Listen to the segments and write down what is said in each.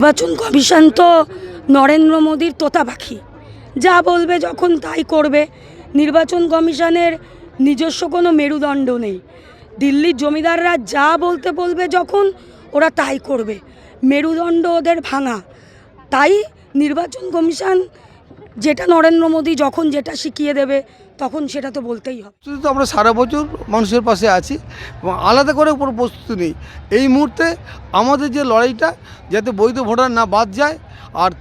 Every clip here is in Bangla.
নির্বাচন কমিশন তো নরেন্দ্র মোদীর তোতা পাখি, যা বলবে যখন তাই করবে। নির্বাচন কমিশনের নিজস্ব কোনো মেরুদণ্ড নেই। দিল্লির জমিদাররা যা বলতে বলবে যখন ওরা তাই করবে, মেরুদণ্ড ওদের ভাঙা। তাই নির্বাচন কমিশন যেটা নরেন্দ্র মোদী যখন যেটা শিখিয়ে দেবে তখন সেটা তো বলতেই হবে। তো আমরা সারা বছর মানুষের পাশে আছি এবং আলাদা করে কোনো প্রস্তুতি নেই। এই মুহূর্তে আমাদের যে লড়াইটা যাতে বৈধ ভোটার না বাদ যায়, আর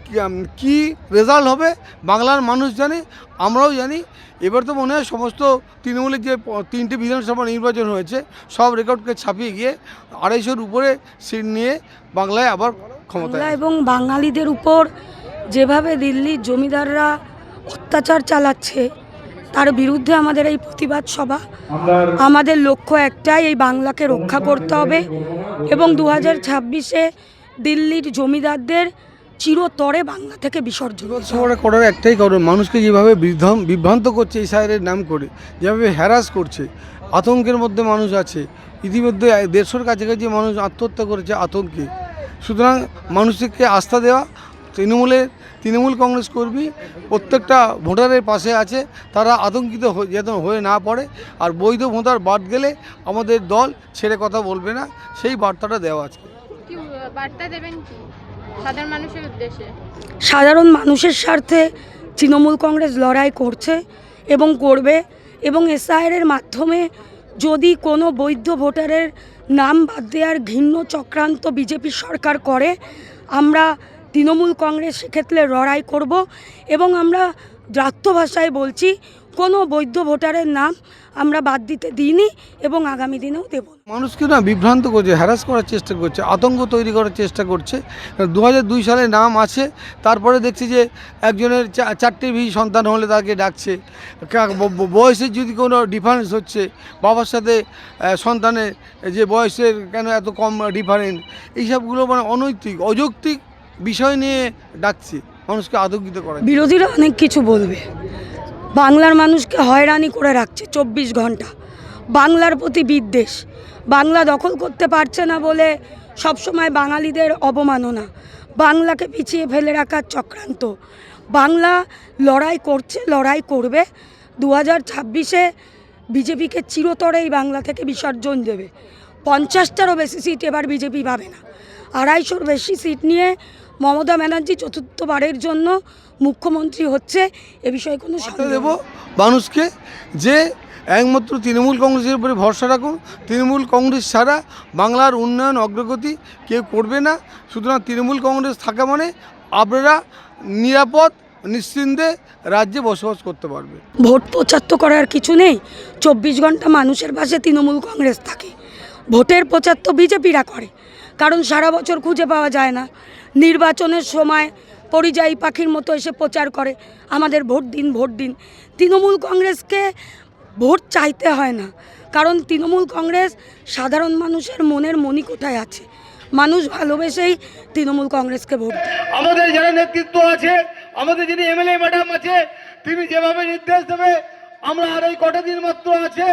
কি রেজাল্ট হবে বাংলার মানুষ জানে, আমরাও জানি। এবার তো মনে হয় সমস্ত তৃণমূলের যে 3টে বিধানসভা নির্বাচন হয়েছে সব রেকর্ডকে ছাপিয়ে গিয়ে 250-র উপরে সিট নিয়ে বাংলায় আবার ক্ষমতায়। এবং বাঙালিদের উপর যেভাবে দিল্লির জমিদাররা অত্যাচার চালাচ্ছে তার বিরুদ্ধে আমাদের এই প্রতিবাদ সভা। আমাদের লক্ষ্য একটাই, এই বাংলাকে রক্ষা করতে হবে এবং 2026-এ দিল্লির জমিদারদের চিরতরে বাংলা থেকে বিসর্জন করার একটাই কারণ, মানুষকে যেভাবে বিভ্রান্ত করছে এই সাইরের নাম করে, যেভাবে হ্যারাস করছে, আতঙ্কের মধ্যে মানুষ আছে। ইতিমধ্যে 150-র কাছাকাছি মানুষ আত্মহত্যা করেছে আতঙ্কে। সুতরাং মানুষকে আস্থা দেওয়া, তৃণমূল কংগ্রেস কর্মী প্রত্যেকটা ভোটারের পাশে আছে, তারা আতঙ্কিত যেন হয়ে না পড়ে। আর বৈধ ভোটার বাদ গেলে আমাদের দল ছেড়ে কথা বলবে না, সেই বার্তাটা দেওয়া আজকে। কি বার্তা দেবেন কি সাধারণ মানুষের উদ্দেশ্যে? সাধারণ মানুষের স্বার্থে তৃণমূল কংগ্রেস লড়াই করছে এবং করবে, এবং এসআইআরের মাধ্যমে যদি কোনো বৈধ ভোটারের নাম বাদ দেওয়ার ঘৃণ্য চক্রান্ত বিজেপি সরকার করে, আমরা তৃণমূল কংগ্রেস সেক্ষেত্রে লড়াই করব এবং আমরা দ্রাত্য ভাষায় বলছি কোনো বৈধ ভোটারের নাম আমরা বাদ দিতে দিইনি এবং আগামী দিনেও দেব। মানুষকে না বিভ্রান্ত করছে, হ্যারাস করার চেষ্টা করছে, আতঙ্ক তৈরি করার চেষ্টা করছে। 2002 সালে নাম আছে, তারপরে দেখছি যে একজনের 4টির বেশি সন্তান হলে তাকে ডাকছে। বয়সের যদি কোনো ডিফারেন্স হচ্ছে, বাবার সাথে সন্তানের যে বয়সের কেন এত কম ডিফারেন্স, এইসবগুলো মানে অনৈতিক অযৌক্তিক বিষয় নিয়ে ডাকছে, মানুষকে আতঙ্কিত করা। বিরোধীরা অনেক কিছু বলবে, বাংলার মানুষকে হয়রানি করে রাখছে 24 ঘন্টা, বাংলার প্রতি বিদ্বেষ, বাংলা দখল করতে পারছে না বলে সবসময় বাঙালিদের অবমাননা, বাংলাকে পিছিয়ে ফেলে রাখার চক্রান্ত। বাংলা লড়াই করছে, লড়াই করবে। 2026-এ বিজেপিকে চিরতরে এই বাংলা থেকে বিসর্জন দেবে। 50টারও বেশি সিট এবার বিজেপি পাবে না। 250-র বেশি সিট নিয়ে মমতা ব্যানার্জি চতুর্থবারের জন্য মুখ্যমন্ত্রী হচ্ছে, এ বিষয়ে কোনো সন্দেহ দেব মানুষকে যে একমাত্র তৃণমূল কংগ্রেসের উপরে ভরসা রাখুন। তৃণমূল কংগ্রেস ছাড়া বাংলার উন্নয়ন অগ্রগতি কেউ করবে না। সুতরাং তৃণমূল কংগ্রেস থাকা মানে আপনারা নিরাপদ নিশ্চিন্তে রাজ্যে বসবাস করতে পারবে। ভোট প্রচার করার কিছু নেই, 24 ঘন্টা মানুষের পাশে তৃণমূল কংগ্রেস থাকে। ভোটের প্রচার তো বিজেপিরা করে, কারণ সারা বছর খুঁজে পাওয়া যায় না। নির্বাচনের সময় পরিযায়ী পাখির মতো এসে প্রচার করে আমাদের ভোট দিন, ভোট দিন। তৃণমূল কংগ্রেসকে ভোট চাইতে হয় না, কারণ তৃণমূল কংগ্রেস সাধারণ মানুষের মনের মনি কোথায় আছে, মানুষ ভালোবেসেই তৃণমূল কংগ্রেসকে ভোট দেয়। আমাদের যারা নেতৃত্ব আছে, আমাদের যিনি এমএলএ ম্যাডাম আছে, তিনি যেভাবে নির্দেশ দেবে, আমরা আর এই কটা দিন মাত্র আছে,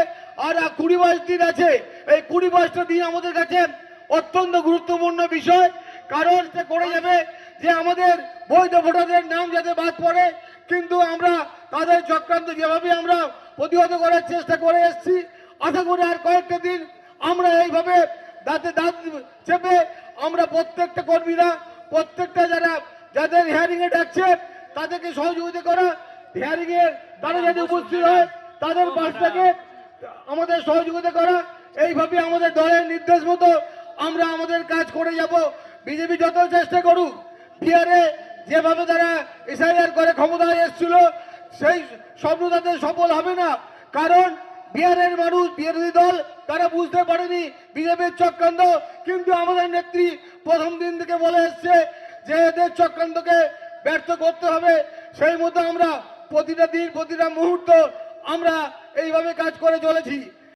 আর 20-22 দিন আছে। এই 20-22টা দিন আমাদের কাছে অত্যন্ত গুরুত্বপূর্ণ বিষয়, কারণ সে করে যাবে যে আমাদের বৈধ ভোটারদের নাম যাতে বাদ পড়ে। কিন্তু আমরা তাদের চক্রান্ত যেভাবে আমরা প্রতিহত করার চেষ্টা করে এসেছি, আশা করি আর কয়েকটা দিন আমরা এইভাবে দাঁতে দাঁত চেপে আমরা প্রত্যেকটা কর্মীরা, প্রত্যেকটা যাদের হিয়ারিংয়ে ডাকছে তাদেরকে সহযোগিতা করা, হিয়ারিংয়ে তারা যাতে উপস্থিত হয় তাদের পাশ থেকে আমাদের সহযোগিতা করা, এইভাবে আমাদের দলের নির্দেশ মতো আমরা আমাদের কাজ করে যাব। বিজেপি যত চেষ্টা করুক, বিহারে যেভাবে তারা এসআইআর করে ক্ষমতায় এসেছিল সেই স্বপ্ন তাদের সফল হবে না, কারণ বিহারের মানুষ, বিরোধী দল তারা বুঝতে পারেনি বিজেপির চক্রান্ত। কিন্তু আমাদের নেত্রী প্রথম দিন থেকে বলে এসছে যে এদের চক্রান্তকে ব্যর্থ করতে হবে। সেই মতো আমরা প্রতিটা দিন, প্রতিটা মুহূর্ত আমরা এইভাবে কাজ করে চলেছি।